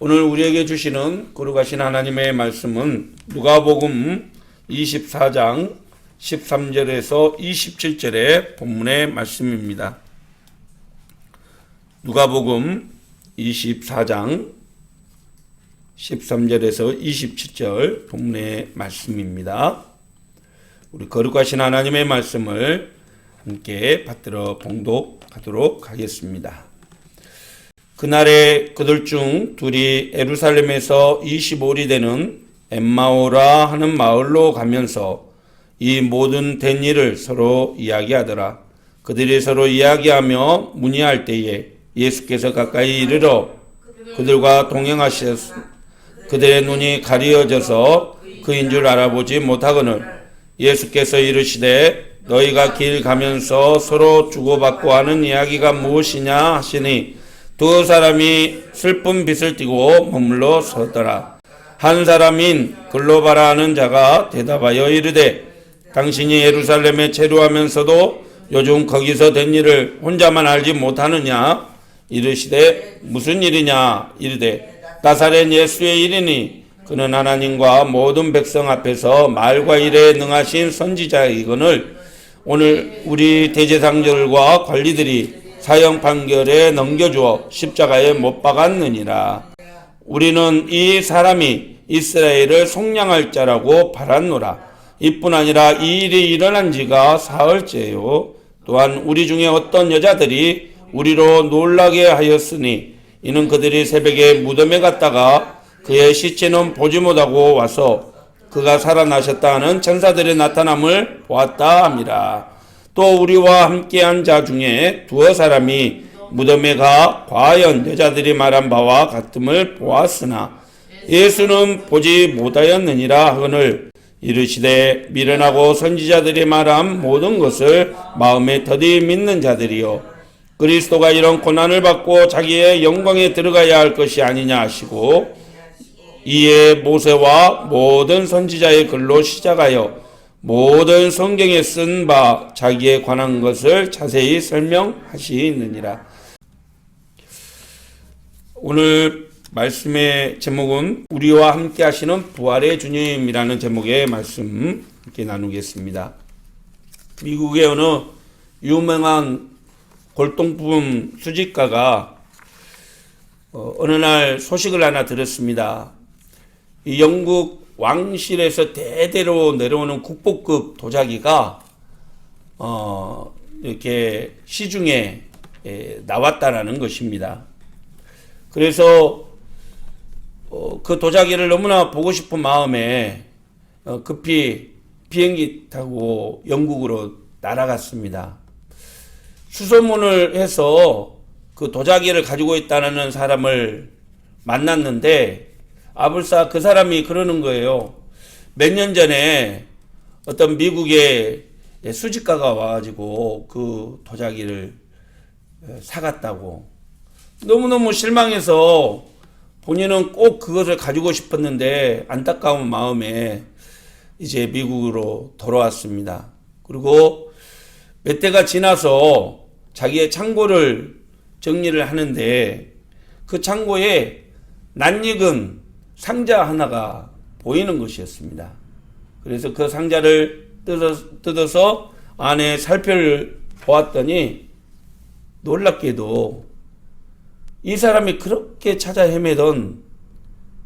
오늘 우리에게 주시는 거룩하신 하나님의 말씀은 누가복음 24장 13절에서 27절의 본문의 말씀입니다. 누가복음 24장 13절에서 27절 본문의 말씀입니다. 우리 거룩하신 하나님의 말씀을 함께 받들어 봉독하도록 하겠습니다. 그날에 그들 중 둘이 예루살렘에서 25里되는 엠마오라 하는 마을로 가면서 이 모든 된 일을 서로 이야기하더라. 그들이 서로 이야기하며 문의할 때에 예수께서 가까이 이르러 그들과 동행하셨으 그들의 눈이 가리어져서 그인 줄 알아보지 못하거늘 예수께서 이르시되 너희가 길 가면서 서로 주고받고 하는 이야기가 무엇이냐 하시니 두 사람이 슬픈 빛을 띠고 머물러 서더라. 한 사람인 글로바라 하는 자가 대답하여 이르되 당신이 예루살렘에 체류하면서도 요즘 거기서 된 일을 혼자만 알지 못하느냐? 이르시되 무슨 일이냐? 이르되 나사렛 예수의 일이니 그는 하나님과 모든 백성 앞에서 말과 일에 능하신 선지자이거늘 오늘 우리 대제사장들과 관리들이 사형 판결에 넘겨주어 십자가에 못 박았느니라. 우리는 이 사람이 이스라엘을 속량할 자라고 바랐노라. 이뿐 아니라 이 일이 일어난 지가 사흘째요. 또한 우리 중에 어떤 여자들이 우리로 놀라게 하였으니 이는 그들이 새벽에 무덤에 갔다가 그의 시체는 보지 못하고 와서 그가 살아나셨다 하는 천사들의 나타남을 보았다 함이라. 또 우리와 함께한 자 중에 두어 사람이 무덤에 가 과연 여자들이 말한 바와 같음을 보았으나 예수는 보지 못하였느니라 하거늘 이르시되 미련하고 선지자들이 말한 모든 것을 마음에 더디 믿는 자들이요 그리스도가 이런 고난을 받고 자기의 영광에 들어가야 할 것이 아니냐 하시고 이에 모세와 모든 선지자의 글로 시작하여 모든 성경에 쓴 바 자기에 관한 것을 자세히 설명하시느니라. 오늘 말씀의 제목은 우리와 함께 하시는 부활의 주님이라는 제목의 말씀 함께 나누겠습니다. 미국의 어느 유명한 골동품 수집가가 어느 날 소식을 하나 들었습니다. 이 영국 왕실에서 대대로 내려오는 국보급 도자기가 이렇게 시중에 나왔다라는 것입니다. 그래서 그 도자기를 너무나 보고 싶은 마음에 급히 비행기 타고 영국으로 날아갔습니다. 수소문을 해서 그 도자기를 가지고 있다는 사람을 만났는데 아불싸 그 사람이 그러는 거예요. 몇 년 전에 어떤 미국의 수집가가 와가지고 그 도자기를 사갔다고. 너무너무 실망해서 본인은 꼭 그것을 가지고 싶었는데 안타까운 마음에 이제 미국으로 돌아왔습니다. 그리고 몇 대가 지나서 자기의 창고를 정리를 하는데 그 창고에 낯익은 상자 하나가 보이는 것이었습니다. 그래서 그 상자를 뜯어서 안에 살펴보았더니 놀랍게도 이 사람이 그렇게 찾아 헤매던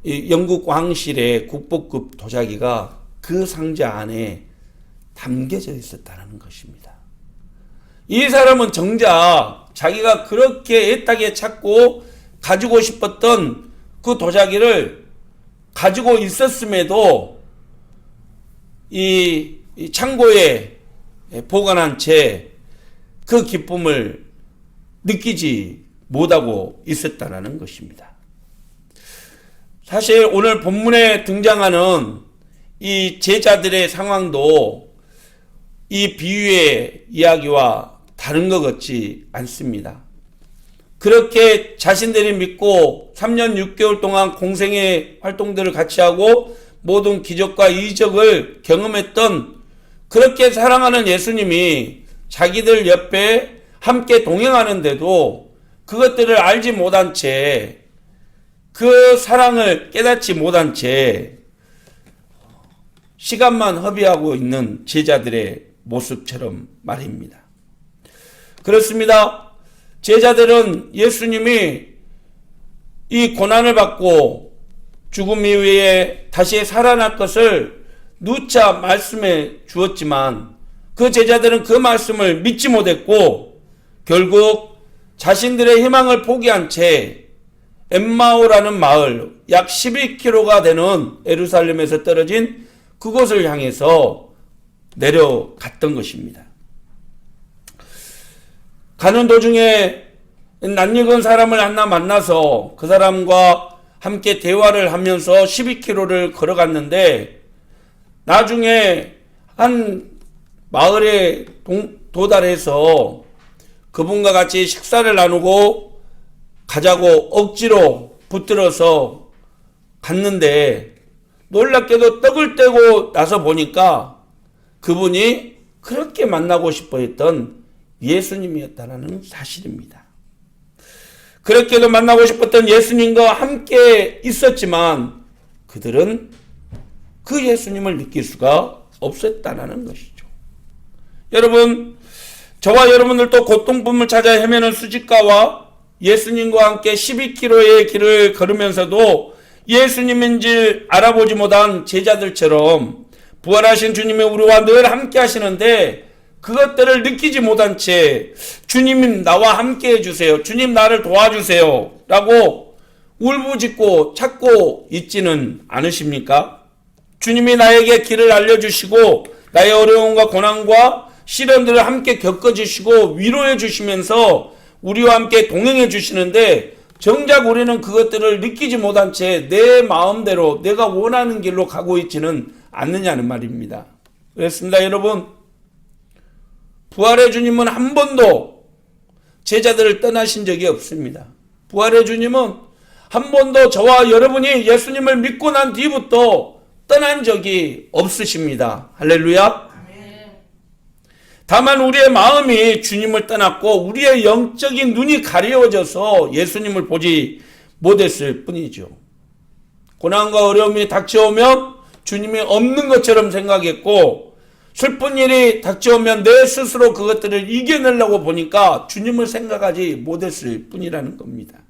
이 영국 왕실의 국보급 도자기가 그 상자 안에 담겨져 있었다는 것입니다. 이 사람은 정작 자기가 그렇게 애타게 찾고 가지고 싶었던 그 도자기를 가지고 있었음에도 이 창고에 보관한 채 그 기쁨을 느끼지 못하고 있었다는 것입니다. 사실 오늘 본문에 등장하는 이 제자들의 상황도 이 비유의 이야기와 다른 것 같지 않습니다. 그렇게 자신들이 믿고 3년 6개월 동안 공생의 활동들을 같이 하고 모든 기적과 이적을 경험했던 그렇게 사랑하는 예수님이 자기들 옆에 함께 동행하는데도 그것들을 알지 못한 채 그 사랑을 깨닫지 못한 채 시간만 허비하고 있는 제자들의 모습처럼 말입니다. 그렇습니다. 제자들은 예수님이 이 고난을 받고 죽음 이후에 다시 살아날 것을 누차 말씀해 주었지만 그 제자들은 그 말씀을 믿지 못했고 결국 자신들의 희망을 포기한 채 엠마오라는 마을 약 12km가 되는 예루살렘에서 떨어진 그곳을 향해서 내려갔던 것입니다. 가는 도중에 낯익은 사람을 하나 만나서 그 사람과 함께 대화를 하면서 12km를 걸어갔는데 나중에 한 마을에 도달해서 그분과 같이 식사를 나누고 가자고 억지로 붙들어서 갔는데 놀랍게도 떡을 떼고 나서 보니까 그분이 그렇게 만나고 싶어 했던 예수님이었다는 사실입니다. 그렇게도 만나고 싶었던 예수님과 함께 있었지만 그들은 그 예수님을 느낄 수가 없었다는 것이죠. 여러분, 저와 여러분들도 고통품을 찾아 헤매는 수집가와 예수님과 함께 12km의 길을 걸으면서도 예수님인지 알아보지 못한 제자들처럼 부활하신 주님이 우리와 늘 함께 하시는데 그것들을 느끼지 못한 채 주님 나와 함께 해주세요. 주님 나를 도와주세요. 라고 울부짖고 찾고 있지는 않으십니까? 주님이 나에게 길을 알려주시고 나의 어려움과 고난과 시련들을 함께 겪어주시고 위로해 주시면서 우리와 함께 동행해 주시는데 정작 우리는 그것들을 느끼지 못한 채 내 마음대로 내가 원하는 길로 가고 있지는 않느냐는 말입니다. 그렇습니다. 여러분, 부활의 주님은 한 번도 제자들을 떠나신 적이 없습니다. 부활의 주님은 한 번도 저와 여러분이 예수님을 믿고 난 뒤부터 떠난 적이 없으십니다. 할렐루야. 다만 우리의 마음이 주님을 떠났고 우리의 영적인 눈이 가려워져서 예수님을 보지 못했을 뿐이죠. 고난과 어려움이 닥쳐오면 주님이 없는 것처럼 생각했고 슬픈 일이 닥쳐오면 내 스스로 그것들을 이겨내려고 보니까 주님을 생각하지 못했을 뿐이라는 겁니다.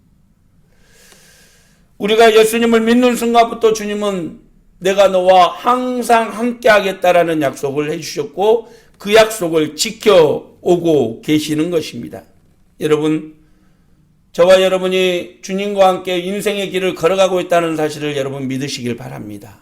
우리가 예수님을 믿는 순간부터 주님은 내가 너와 항상 함께 하겠다라는 약속을 해주셨고 그 약속을 지켜오고 계시는 것입니다. 여러분, 저와 여러분이 주님과 함께 인생의 길을 걸어가고 있다는 사실을 여러분 믿으시길 바랍니다.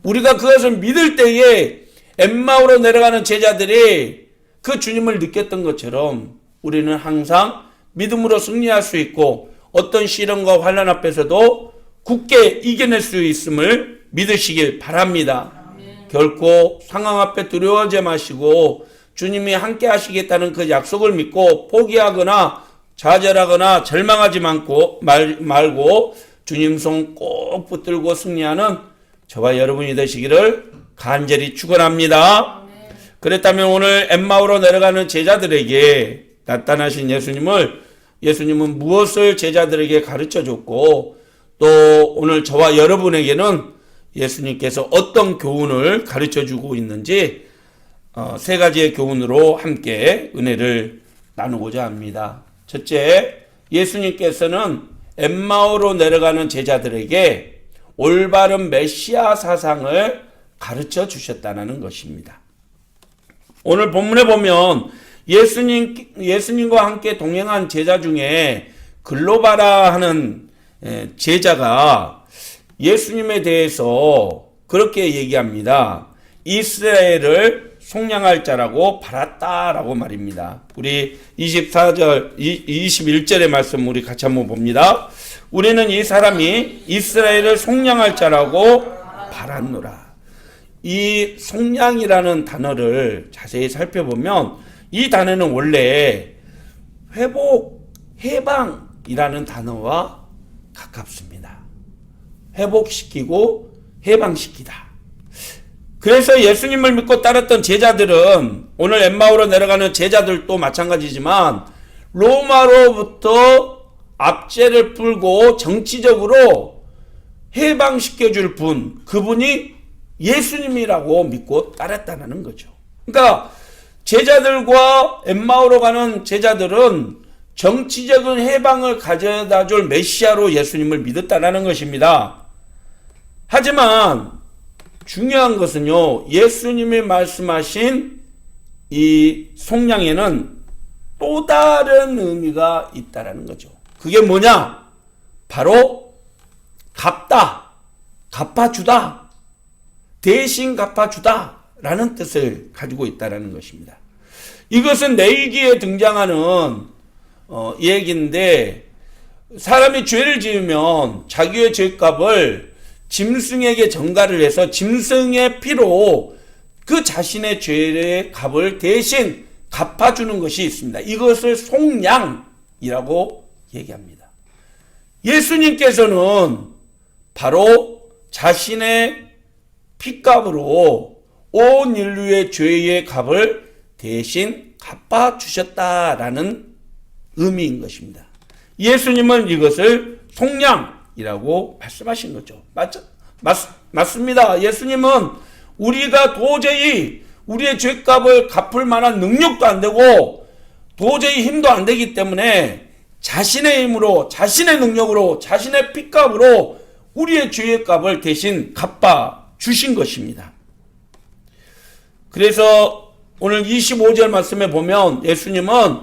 우리가 그것을 믿을 때에 엠마오로 내려가는 제자들이 그 주님을 느꼈던 것처럼 우리는 항상 믿음으로 승리할 수 있고 어떤 시련과 환난 앞에서도 굳게 이겨낼 수 있음을 믿으시길 바랍니다. 결코 상황 앞에 두려워하지 마시고 주님이 함께 하시겠다는 그 약속을 믿고 포기하거나 좌절하거나 절망하지 말고 주님 손 꼭 붙들고 승리하는 저와 여러분이 되시기를 간절히 축원합니다. 그렇다면 오늘 엠마오로 내려가는 제자들에게 나타나신 예수님은 무엇을 제자들에게 가르쳐 줬고 또 오늘 저와 여러분에게는 예수님께서 어떤 교훈을 가르쳐 주고 있는지 세 가지의 교훈으로 함께 은혜를 나누고자 합니다. 첫째, 예수님께서는 엠마오로 내려가는 제자들에게 올바른 메시아 사상을 가르쳐 주셨다는 것입니다. 오늘 본문에 보면 예수님과 함께 동행한 제자 중에 글로바라 하는 제자가 예수님에 대해서 그렇게 얘기합니다. 이스라엘을 속량할 자라고 바랐다라고 말입니다. 우리 21절의 말씀 우리 같이 한번 봅니다. 우리는 이 사람이 이스라엘을 속량할 자라고 바랐노라. 이 속량이라는 단어를 자세히 살펴보면 이 단어는 원래 회복, 해방이라는 단어와 가깝습니다. 회복시키고 해방시키다. 그래서 예수님을 믿고 따랐던 제자들은 오늘 엠마오로 내려가는 제자들도 마찬가지지만 로마로부터 압제를 풀고 정치적으로 해방시켜줄 분, 그분이 예수님이라고 믿고 따랐다는 거죠. 그러니까 제자들과 엠마오로 가는 제자들은 정치적인 해방을 가져다 줄 메시아로 예수님을 믿었다는 것입니다. 하지만 중요한 것은요, 예수님이 말씀하신 이 속량에는 또 다른 의미가 있다라는 거죠. 그게 뭐냐? 바로 갚다, 갚아주다, 대신 갚아주다 라는 뜻을 가지고 있다는 것입니다. 이것은 내일기에 등장하는 얘기인데, 사람이 죄를 지으면 자기의 죄값을 짐승에게 전가를 해서 짐승의 피로 그 자신의 죄의 값을 대신 갚아주는 것이 있습니다. 이것을 속량이라고 얘기합니다. 예수님께서는 바로 자신의 피값으로 온 인류의 죄의 값을 대신 갚아주셨다라는 의미인 것입니다. 예수님은 이것을 속량이라고 말씀하신 거죠. 맞습니다. 예수님은 우리가 도저히 우리의 죄값을 갚을 만한 능력도 안 되고 도저히 힘도 안 되기 때문에 자신의 힘으로, 자신의 능력으로, 자신의 피값으로 우리의 죄의 값을 대신 갚아 주신 것입니다. 그래서 오늘 25절 말씀에 보면 예수님은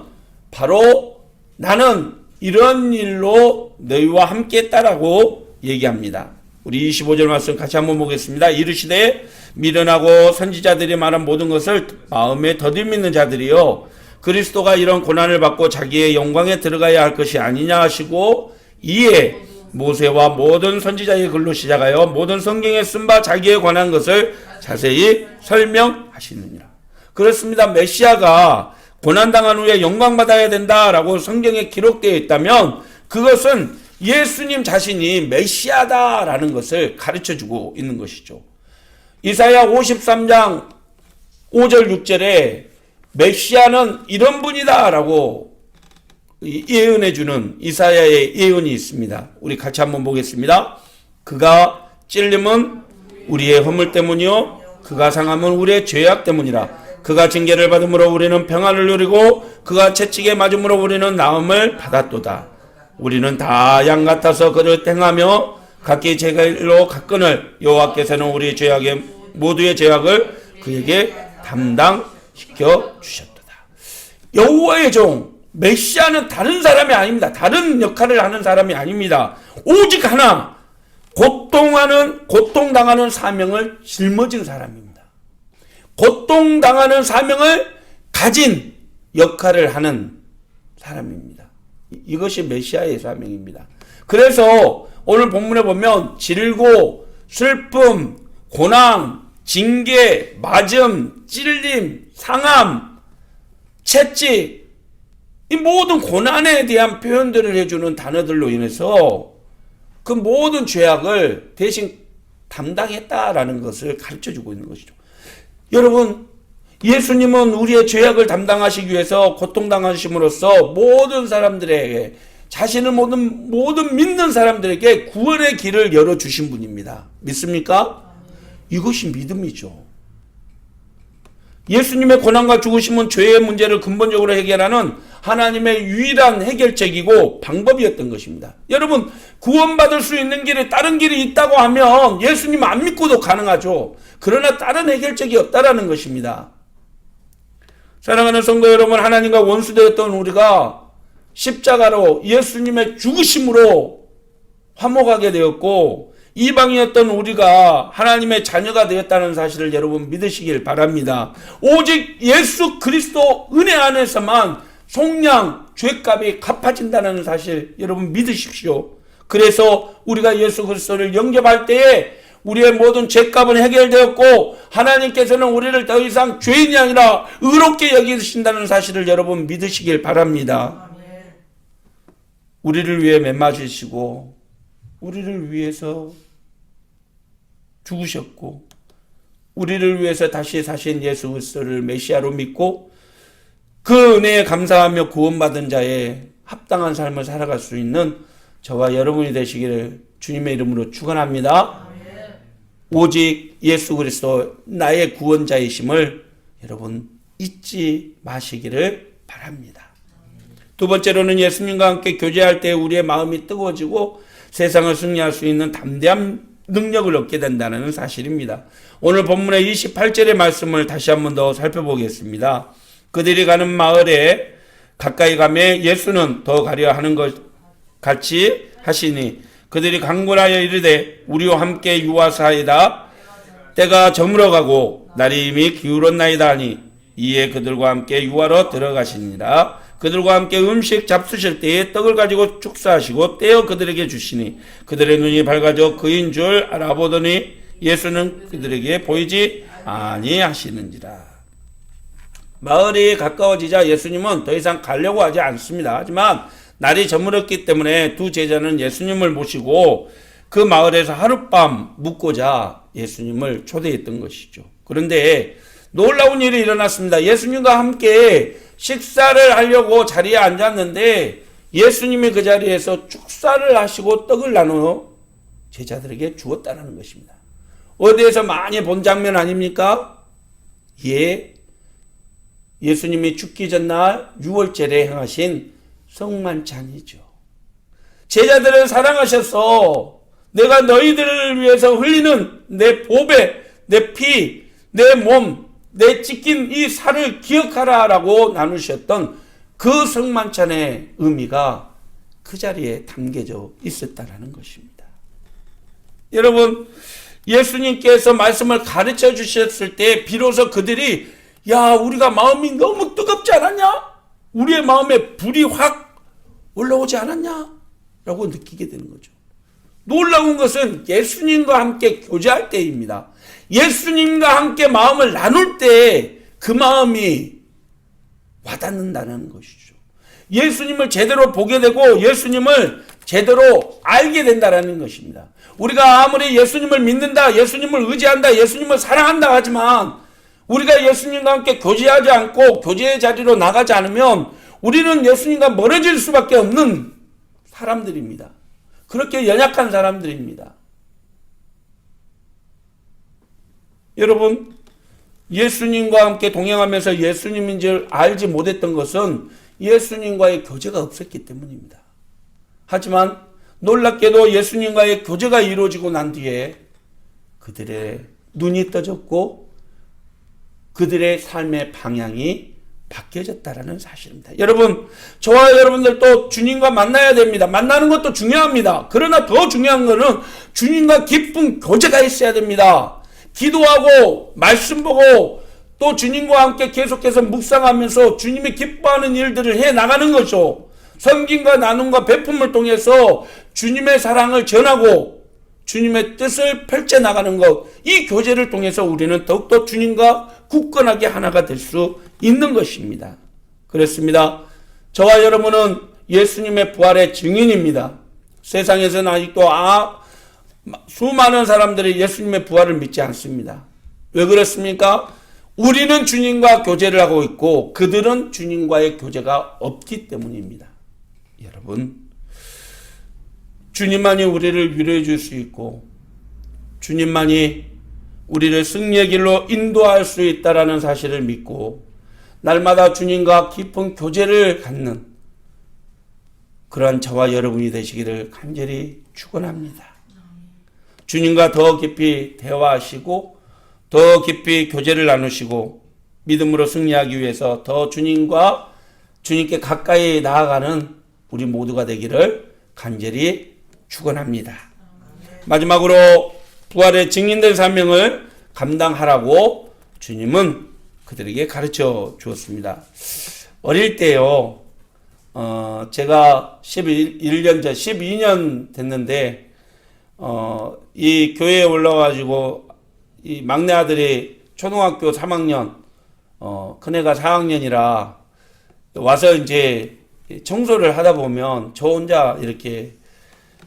바로 나는 이런 일로 너희와 함께 했다라고 얘기합니다. 우리 25절 말씀 같이 한번 보겠습니다. 이르시되 미련하고 선지자들이 말한 모든 것을 마음에 더디 믿는 자들이요 그리스도가 이런 고난을 받고 자기의 영광에 들어가야 할 것이 아니냐 하시고 이에 모세와 모든 선지자의 글로 시작하여 모든 성경에 쓴 바 자기에 관한 것을 자세히 설명하시느니라. 그렇습니다. 메시아가 고난당한 후에 영광받아야 된다라고 성경에 기록되어 있다면 그것은 예수님 자신이 메시아다라는 것을 가르쳐주고 있는 것이죠. 이사야 53장 5절 6절에 메시아는 이런 분이다라고 예언해주는 이사야의 예언이 있습니다. 우리 같이 한번 보겠습니다. 그가 찔림은 우리의 허물 때문이요 그가 상함은 우리의 죄악 때문이라. 그가 징계를 받음으로 우리는 평안을 누리고 그가 채찍에 맞음으로 우리는 나음을 받았도다. 우리는 다 양 같아서 그를 행하며 각기 제 길로 갔거늘 여호와께서는 우리 죄악의 모두의 죄악을 그에게 담당시켜 주셨도다. 여호와의 종 메시아는 다른 사람이 아닙니다. 다른 역할을 하는 사람이 아닙니다. 오직 하나 고통당하는 사명을 짊어진 사람입니다. 고통당하는 사명을 가진 역할을 하는 사람입니다. 이것이 메시아의 사명입니다. 그래서 오늘 본문에 보면 질고, 슬픔, 고난, 징계, 맞음, 찔림, 상함, 채찍, 이 모든 고난에 대한 표현들을 해주는 단어들로 인해서 그 모든 죄악을 대신 담당했다라는 것을 가르쳐주고 있는 것이죠. 여러분, 예수님은 우리의 죄악을 담당하시기 위해서 고통당하심으로써 모든 사람들에게 자신을 모든 믿는 사람들에게 구원의 길을 열어주신 분입니다. 믿습니까? 이것이 믿음이죠. 예수님의 고난과 죽으심은 죄의 문제를 근본적으로 해결하는 하나님의 유일한 해결책이고 방법이었던 것입니다. 여러분, 구원받을 수 있는 길에 다른 길이 있다고 하면 예수님 안 믿고도 가능하죠. 그러나 다른 해결책이 없다라는 것입니다. 사랑하는 성도 여러분, 하나님과 원수되었던 우리가 십자가로 예수님의 죽으심으로 화목하게 되었고 이방이었던 우리가 하나님의 자녀가 되었다는 사실을 여러분 믿으시길 바랍니다. 오직 예수 그리스도 은혜 안에서만 속량 죄값이 갚아진다는 사실 여러분 믿으십시오. 그래서 우리가 예수 그리스도를 영접할 때에 우리의 모든 죄값은 해결되었고 하나님께서는 우리를 더 이상 죄인이 아니라 의롭게 여기신다는 사실을 여러분 믿으시길 바랍니다. 우리를 위해 매 맞으시고 우리를 위해서 죽으셨고 우리를 위해서 다시 사신 예수 그리스도를 메시아로 믿고 그 은혜에 감사하며 구원받은 자의 합당한 삶을 살아갈 수 있는 저와 여러분이 되시기를 주님의 이름으로 축원합니다. 오직 예수 그리스도 나의 구원자이심을 여러분 잊지 마시기를 바랍니다. 두 번째로는 예수님과 함께 교제할 때 우리의 마음이 뜨거워지고 세상을 승리할 수 있는 담대한 능력을 얻게 된다는 사실입니다. 오늘 본문의 28절의 말씀을 다시 한 번 더 살펴보겠습니다. 그들이 가는 마을에 가까이 가매 예수는 더 가려 하는 것 같이 하시니 그들이 강군하여 이르되 우리와 함께 유하사이다. 때가 저물어가고 날이 이미 기울었나이다 하니 이에 그들과 함께 유하러 들어가시니라. 그들과 함께 음식 잡수실 때에 떡을 가지고 축사하시고 떼어 그들에게 주시니 그들의 눈이 밝아져 그인 줄 알아보더니 예수는 그들에게 보이지 아니하시는지라. 마을이 가까워지자 예수님은 더 이상 가려고 하지 않습니다. 하지만 날이 저물었기 때문에 두 제자는 예수님을 모시고 그 마을에서 하룻밤 묵고자 예수님을 초대했던 것이죠. 그런데 놀라운 일이 일어났습니다. 예수님과 함께 식사를 하려고 자리에 앉았는데 예수님이 그 자리에서 축사를 하시고 떡을 나누어 제자들에게 주었다는 것입니다. 어디에서 많이 본 장면 아닙니까? 예, 예수님이 죽기 전날 6월절에 행하신 성만찬이죠. 제자들을 사랑하셔서 내가 너희들을 위해서 흘리는 내 보배, 내 피, 내 몸, 내 찢긴 이 살을 기억하라 라고 나누셨던 그 성만찬의 의미가 그 자리에 담겨져 있었다는 것입니다. 여러분, 예수님께서 말씀을 가르쳐 주셨을 때 비로소 그들이 야, 우리가 마음이 너무 뜨겁지 않았냐? 우리의 마음에 불이 확 올라오지 않았냐? 라고 느끼게 되는 거죠. 놀라운 것은 예수님과 함께 교제할 때입니다. 예수님과 함께 마음을 나눌 때 그 마음이 와닿는다는 것이죠. 예수님을 제대로 보게 되고 예수님을 제대로 알게 된다는 것입니다. 우리가 아무리 예수님을 믿는다, 예수님을 의지한다, 예수님을 사랑한다 하지만 우리가 예수님과 함께 교제하지 않고 교제의 자리로 나가지 않으면 우리는 예수님과 멀어질 수밖에 없는 사람들입니다. 그렇게 연약한 사람들입니다. 여러분, 예수님과 함께 동행하면서 예수님인 줄 알지 못했던 것은 예수님과의 교제가 없었기 때문입니다. 하지만 놀랍게도 예수님과의 교제가 이루어지고 난 뒤에 그들의 눈이 떠졌고 그들의 삶의 방향이 바뀌어졌다는 사실입니다. 여러분, 저와 여러분들도 주님과 만나야 됩니다. 만나는 것도 중요합니다. 그러나 더 중요한 것은 주님과 깊은 교제가 있어야 됩니다. 기도하고 말씀 보고 또 주님과 함께 계속해서 묵상하면서 주님이 기뻐하는 일들을 해나가는 것이죠. 섬김과 나눔과 베품을 통해서 주님의 사랑을 전하고 주님의 뜻을 펼쳐나가는 것, 이 교제를 통해서 우리는 더욱더 주님과 굳건하게 하나가 될 수 있는 것입니다. 그렇습니다. 저와 여러분은 예수님의 부활의 증인입니다. 세상에서는 아직도 수많은 사람들이 예수님의 부활을 믿지 않습니다. 왜 그렇습니까? 우리는 주님과 교제를 하고 있고 그들은 주님과의 교제가 없기 때문입니다. 여러분, 주님만이 우리를 위로해 줄 수 있고 주님만이 우리를 승리의 길로 인도할 수 있다는 사실을 믿고 날마다 주님과 깊은 교제를 갖는 그러한 저와 여러분이 되시기를 간절히 축원합니다. 주님과 더 깊이 대화하시고 더 깊이 교제를 나누시고 믿음으로 승리하기 위해서 더 주님께 가까이 나아가는 우리 모두가 되기를 간절히 축원합니다. 마지막으로 부활의 증인된 사명을 감당하라고 주님은 그들에게 가르쳐 주었습니다. 어릴 때요, 제가 12년 됐는데, 이 교회에 올라와가지고, 이 막내 아들이 초등학교 3학년, 큰애가 4학년이라 와서 이제 청소를 하다 보면 저 혼자 이렇게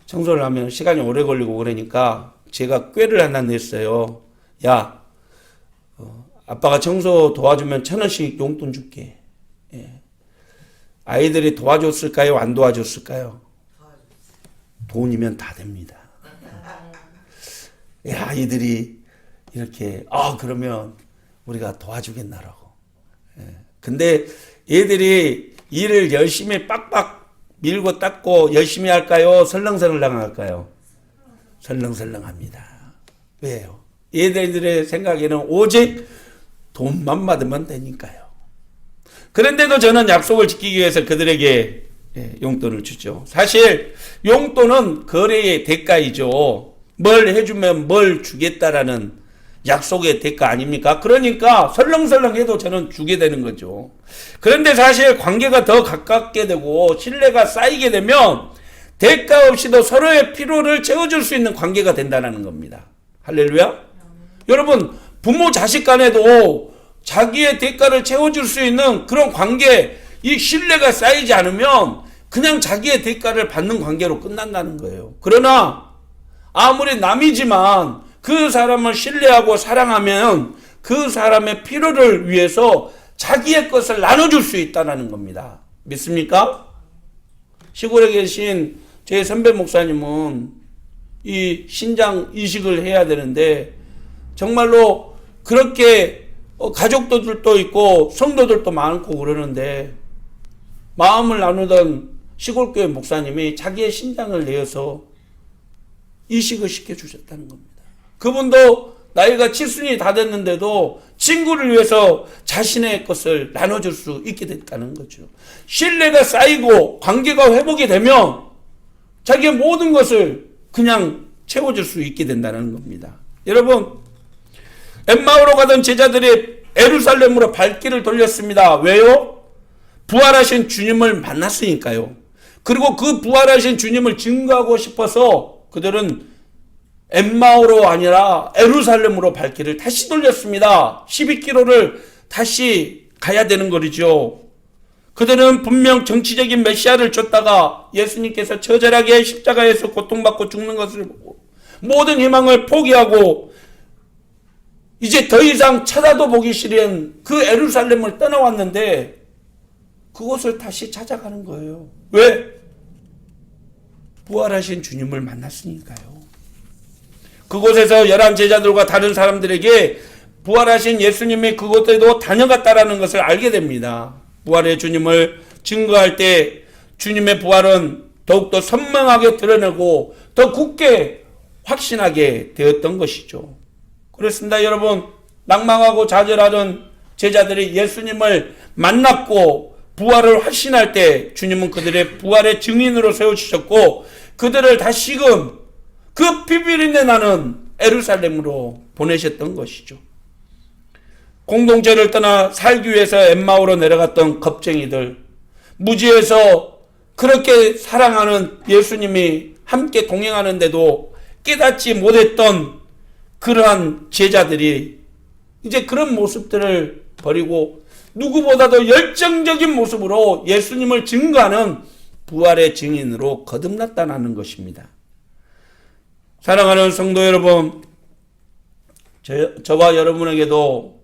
청소를 하면 시간이 오래 걸리고 그러니까 제가 꾀를 하나 냈어요. 야, 아빠가 청소 도와주면 1,000원씩 용돈 줄게. 예. 아이들이 도와줬을까요? 안 도와줬을까요? 돈이면 다 됩니다. 아이들이 이렇게 그러면 우리가 도와주겠나라고. 근데 얘들이 일을 열심히 빡빡 밀고 닦고 열심히 할까요? 설렁설렁 할까요? 설렁설렁합니다. 왜요? 얘들의 생각에는 오직 돈만 받으면 되니까요. 그런데도 저는 약속을 지키기 위해서 그들에게 용돈을 주죠. 사실 용돈은 거래의 대가이죠. 뭘 해주면 뭘 주겠다라는 약속의 대가 아닙니까? 그러니까 설렁설렁해도 저는 주게 되는 거죠. 그런데 사실 관계가 더 가깝게 되고 신뢰가 쌓이게 되면 대가 없이도 서로의 필요를 채워줄 수 있는 관계가 된다는 겁니다. 할렐루야. 여러분, 부모 자식 간에도 자기의 대가를 채워줄 수 있는 그런 관계, 이 신뢰가 쌓이지 않으면 그냥 자기의 대가를 받는 관계로 끝난다는 거예요. 그러나 아무리 남이지만 그 사람을 신뢰하고 사랑하면 그 사람의 필요를 위해서 자기의 것을 나눠줄 수 있다는 겁니다. 믿습니까? 시골에 계신 제 선배 목사님은 이 신장 이식을 해야 되는데 정말로 그렇게 가족들도 있고 성도들도 많고 그러는데 마음을 나누던 시골교회 목사님이 자기의 신장을 내어서 이식을 시켜주셨다는 겁니다. 그분도 나이가 7순이 다 됐는데도 친구를 위해서 자신의 것을 나눠줄 수 있게 됐다는 거죠. 신뢰가 쌓이고 관계가 회복이 되면 자기의 모든 것을 그냥 채워줄 수 있게 된다는 겁니다. 여러분, 엠마오로 가던 제자들이 예루살렘으로 발길을 돌렸습니다. 왜요? 부활하신 주님을 만났으니까요. 그리고 그 부활하신 주님을 증거하고 싶어서 그들은 엠마오로 아니라 예루살렘으로 발길을 다시 돌렸습니다. 12km를 다시 가야 되는 거죠. 그들은 분명 정치적인 메시아를 쫓다가 예수님께서 처절하게 십자가에서 고통받고 죽는 것을 보고 모든 희망을 포기하고 이제 더 이상 쳐다도 보기 싫은 그 예루살렘을 떠나왔는데 그곳을 다시 찾아가는 거예요. 왜? 부활하신 주님을 만났으니까요. 그곳에서 11 제자들과 다른 사람들에게 부활하신 예수님이 그곳에도 다녀갔다라는 것을 알게 됩니다. 부활의 주님을 증거할 때 주님의 부활은 더욱더 선명하게 드러내고 더 굳게 확신하게 되었던 것이죠. 그렇습니다. 여러분, 낭망하고 좌절하던 제자들이 예수님을 만났고 부활을 확신할 때 주님은 그들의 부활의 증인으로 세워주셨고 그들을 다시금 그 피비린내 나는 예루살렘으로 보내셨던 것이죠. 공동체를 떠나 살기 위해서 엠마오로 내려갔던 겁쟁이들, 무지에서 그렇게 사랑하는 예수님이 함께 동행하는데도 깨닫지 못했던 그러한 제자들이 이제 그런 모습들을 버리고 누구보다도 열정적인 모습으로 예수님을 증거하는 부활의 증인으로 거듭났다는 것입니다. 사랑하는 성도 여러분, 저와 여러분에게도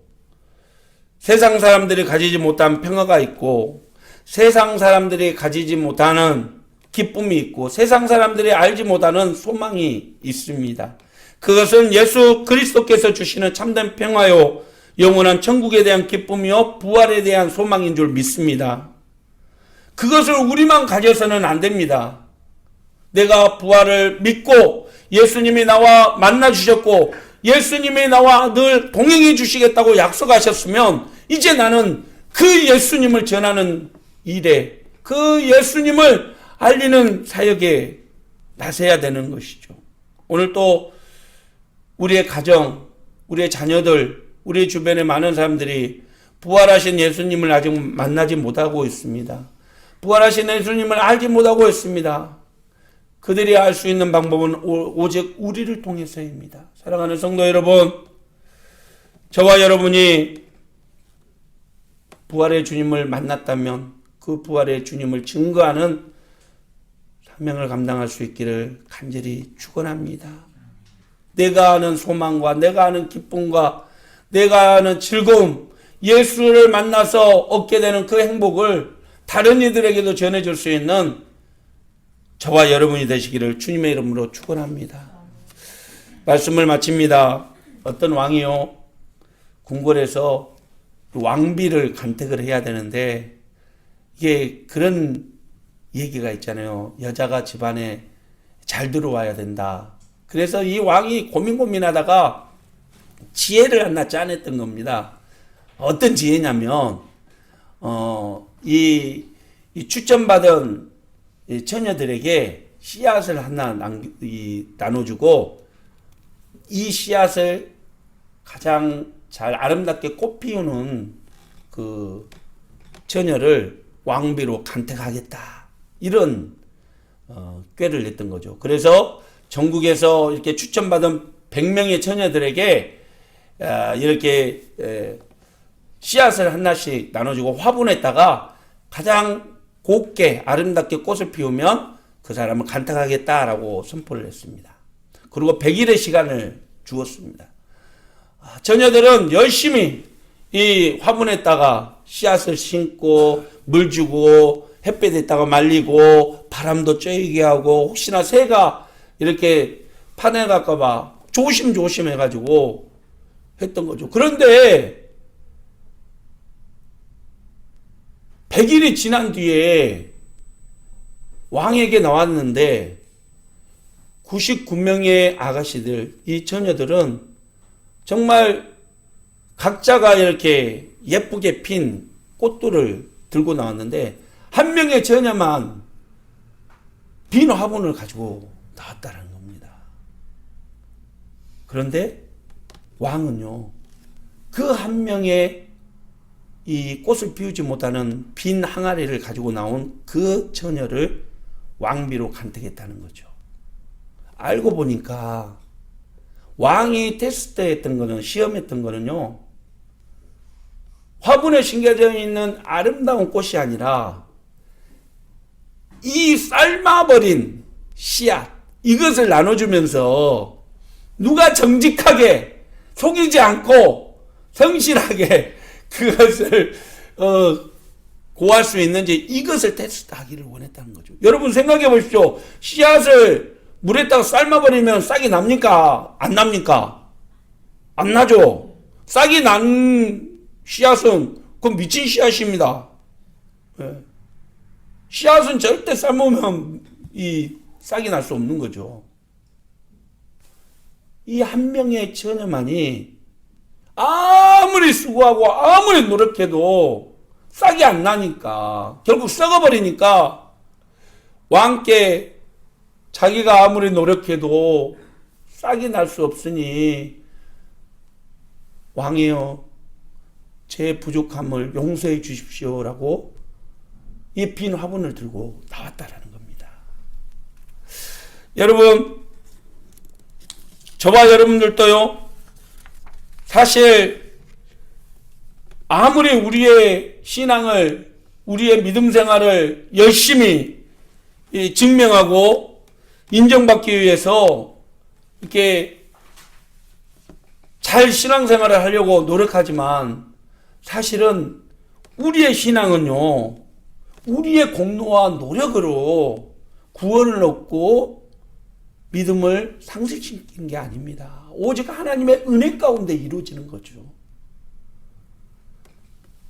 세상 사람들이 가지지 못한 평화가 있고 세상 사람들이 가지지 못하는 기쁨이 있고 세상 사람들이 알지 못하는 소망이 있습니다. 그것은 예수 그리스도께서 주시는 참된 평화요 영원한 천국에 대한 기쁨이요 부활에 대한 소망인 줄 믿습니다. 그것을 우리만 가져서는 안 됩니다. 내가 부활을 믿고 예수님이 나와 만나 주셨고 예수님이 나와 늘 동행해 주시겠다고 약속하셨으면 이제 나는 그 예수님을 전하는 일에 그 예수님을 알리는 사역에 나서야 되는 것이죠. 오늘 또 우리의 가정, 우리의 자녀들, 우리 주변의 많은 사람들이 부활하신 예수님을 아직 만나지 못하고 있습니다. 부활하신 예수님을 알지 못하고 있습니다. 그들이 알 수 있는 방법은 오직 우리를 통해서입니다. 사랑하는 성도 여러분, 저와 여러분이 부활의 주님을 만났다면 그 부활의 주님을 증거하는 사명을 감당할 수 있기를 간절히 축원합니다. 내가 아는 소망과 내가 아는 기쁨과 내가 아는 즐거움, 예수를 만나서 얻게 되는 그 행복을 다른 이들에게도 전해줄 수 있는 저와 여러분이 되시기를 주님의 이름으로 축원합니다. 말씀을 마칩니다. 어떤 왕이요, 궁궐에서 왕비를 간택을 해야 되는데, 이게 그런 얘기가 있잖아요. 여자가 집안에 잘 들어와야 된다. 그래서 이 왕이 고민하다가 지혜를 하나 짜냈던 겁니다. 어떤 지혜냐면, 이 추천받은 이 처녀들에게 씨앗을 하나 나눠주고, 이 씨앗을 가장 잘 아름답게 꽃 피우는 그 처녀를 왕비로 간택하겠다. 이런 꾀를 냈던 거죠. 그래서 전국에서 이렇게 추천받은 100명의 처녀들에게 이렇게 씨앗을 하나씩 나눠주고 화분에다가 가장 곱게 아름답게 꽃을 피우면 그 사람을 간택하겠다라고 선포를 했습니다. 그리고 100일의 시간을 주었습니다. 처녀들은 열심히 이 화분에다가 씨앗을 심고 물 주고 햇볕에다가 말리고 바람도 쬐게 하고 혹시나 새가 이렇게 파내 갈까봐 조심조심 해가지고 했던 거죠. 그런데 100일이 지난 뒤에 왕에게 나왔는데 99명의 아가씨들, 이 처녀들은 정말 각자가 이렇게 예쁘게 핀 꽃들을 들고 나왔는데 한 명의 처녀만 빈 화분을 가지고 나왔다는 겁니다. 그런데 왕은요, 그 한 명의 이 꽃을 피우지 못하는 빈 항아리를 가지고 나온 그 처녀를 왕비로 간택했다는 거죠. 알고 보니까 왕이 테스트했던 거는, 시험했던 거는요, 화분에 심겨져 있는 아름다운 꽃이 아니라 이 삶아버린 씨앗, 이것을 나눠주면서 누가 정직하게 속이지 않고 성실하게 그것을 고할 수 있는지, 이것을 테스트하기를 원했다는 거죠. 여러분 생각해 보십시오. 씨앗을 물에다가 삶아버리면 싹이 납니까? 안 납니까? 안 나죠. 싹이 난 씨앗은 그건 미친 씨앗입니다. 예. 씨앗은 절대 삶으면 이 싹이 날 수 없는 거죠. 이 한 명의 처녀만이 아무리 수고하고 아무리 노력해도 싹이 안 나니까, 결국 썩어버리니까 왕께 자기가 아무리 노력해도 싹이 날 수 없으니 왕이여 제 부족함을 용서해 주십시오라고 이 빈 화분을 들고 나왔다라는 겁니다. 여러분, 저와 여러분들도요, 사실 아무리 우리의 신앙을, 우리의 믿음 생활을 열심히 증명하고 인정받기 위해서 이렇게 잘 신앙생활을 하려고 노력하지만, 사실은 우리의 신앙은요, 우리의 공로와 노력으로 구원을 얻고 믿음을 상승시키는 게 아닙니다. 오직 하나님의 은혜 가운데 이루어지는 거죠.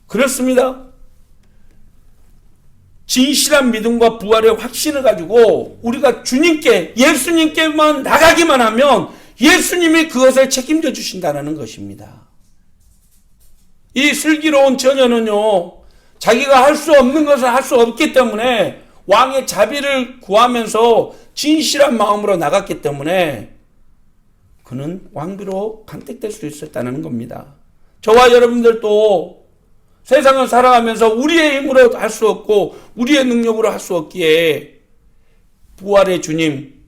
그렇습니다. 진실한 믿음과 부활의 확신을 가지고 우리가 주님께, 예수님께만 나가기만 하면 예수님이 그것을 책임져 주신다는 것입니다. 이 슬기로운 처녀는요, 자기가 할 수 없는 것을 할 수 없기 때문에 왕의 자비를 구하면서 진실한 마음으로 나갔기 때문에 그는 왕비로 간택될 수 있었다는 겁니다. 저와 여러분들도 세상을 살아가면서 우리의 힘으로 할 수 없고 우리의 능력으로 할 수 없기에 부활의 주님,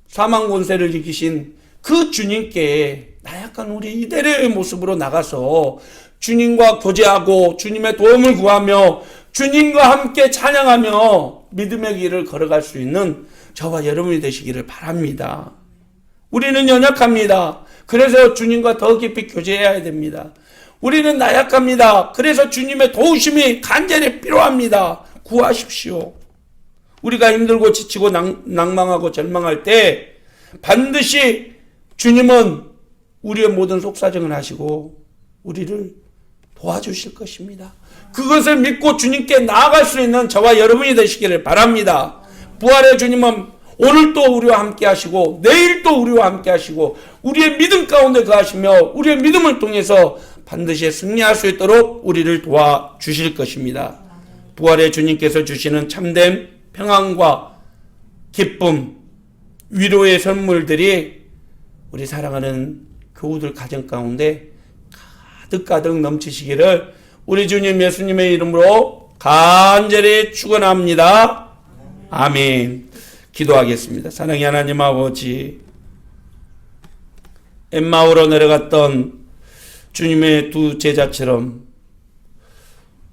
사망 권세를 이기신 그 주님께 나약한 우리 이대로의 모습으로 나가서 주님과 교제하고 주님의 도움을 구하며 주님과 함께 찬양하며 믿음의 길을 걸어갈 수 있는 저와 여러분이 되시기를 바랍니다. 우리는 연약합니다. 그래서 주님과 더 깊이 교제해야 됩니다. 우리는 나약합니다. 그래서 주님의 도우심이 간절히 필요합니다. 구하십시오. 우리가 힘들고 지치고 낭망하고 절망할 때 반드시 주님은 우리의 모든 속사정을 하시고 우리를 도와주실 것입니다. 그것을 믿고 주님께 나아갈 수 있는 저와 여러분이 되시기를 바랍니다. 부활의 주님은 오늘도 우리와 함께 하시고 내일도 우리와 함께 하시고 우리의 믿음 가운데 거하시며 우리의 믿음을 통해서 반드시 승리할 수 있도록 우리를 도와주실 것입니다. 부활의 주님께서 주시는 참된 평안과 기쁨, 위로의 선물들이 우리 사랑하는 교우들 가정 가운데 가득가득 넘치시기를 우리 주님 예수님의 이름으로 간절히 축원합니다. 아멘. 기도하겠습니다. 사랑의 하나님 아버지, 엠마오로 내려갔던 주님의 두 제자처럼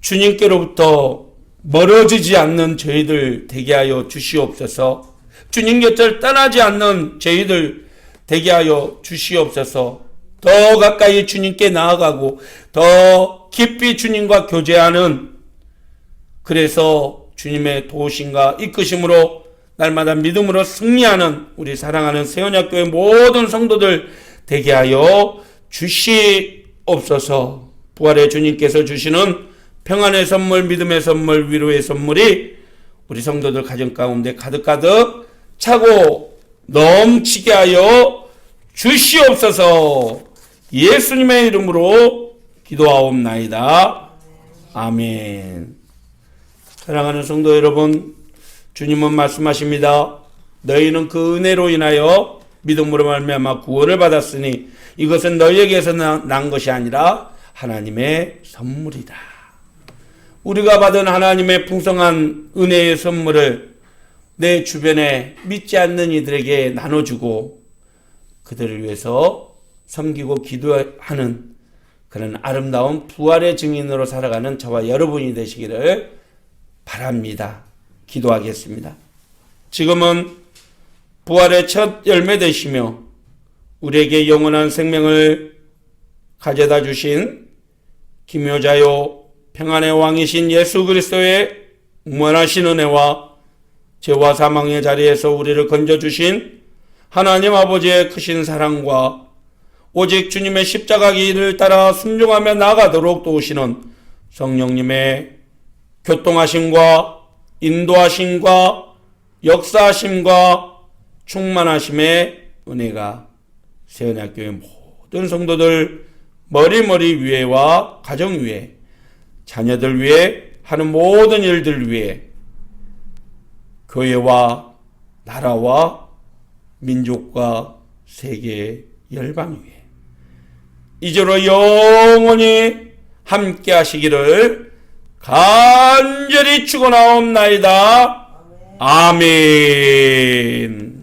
주님께로부터 멀어지지 않는 저희들 되게 하여 주시옵소서. 주님 곁을 떠나지 않는 저희들 되게 하여 주시옵소서. 더 가까이 주님께 나아가고 더 깊이 주님과 교제하는, 그래서 주님의 도우심과 이끄심으로 날마다 믿음으로 승리하는 우리 사랑하는 세원학교의 모든 성도들 되게 하여 주시옵소서. 부활의 주님께서 주시는 평안의 선물, 믿음의 선물, 위로의 선물이 우리 성도들 가정 가운데 가득가득 차고 넘치게 하여 주시옵소서. 예수님의 이름으로 기도하옵나이다. 아멘. 사랑하는 성도 여러분, 주님은 말씀하십니다. 너희는 그 은혜로 인하여 믿음으로 말미암아 구원을 받았으니 이것은 너희에게서 난 것이 아니라 하나님의 선물이다. 우리가 받은 하나님의 풍성한 은혜의 선물을 내 주변에 믿지 않는 이들에게 나눠주고 그들을 위해서 섬기고 기도하는 그런 아름다운 부활의 증인으로 살아가는 저와 여러분이 되시기를 바랍니다. 기도하겠습니다. 지금은 부활의 첫 열매 되시며 우리에게 영원한 생명을 가져다 주신 기묘자요 평안의 왕이신 예수 그리스도의 무한하신 은혜와 죄와 사망의 자리에서 우리를 건져주신 하나님 아버지의 크신 사랑과 오직 주님의 십자가 길을 따라 순종하며 나아가도록 도우시는 성령님의 교통하심과 인도하심과 역사하심과 충만하심의 은혜가 세원학교의 모든 성도들 머리 위에와 가정 위에, 자녀들 위에 하는 모든 일들 위에, 교회와 나라와 민족과 세계 열방 위에 이제로 영원히 함께 하시기를 간절히 축원하옵나이다. 아멘.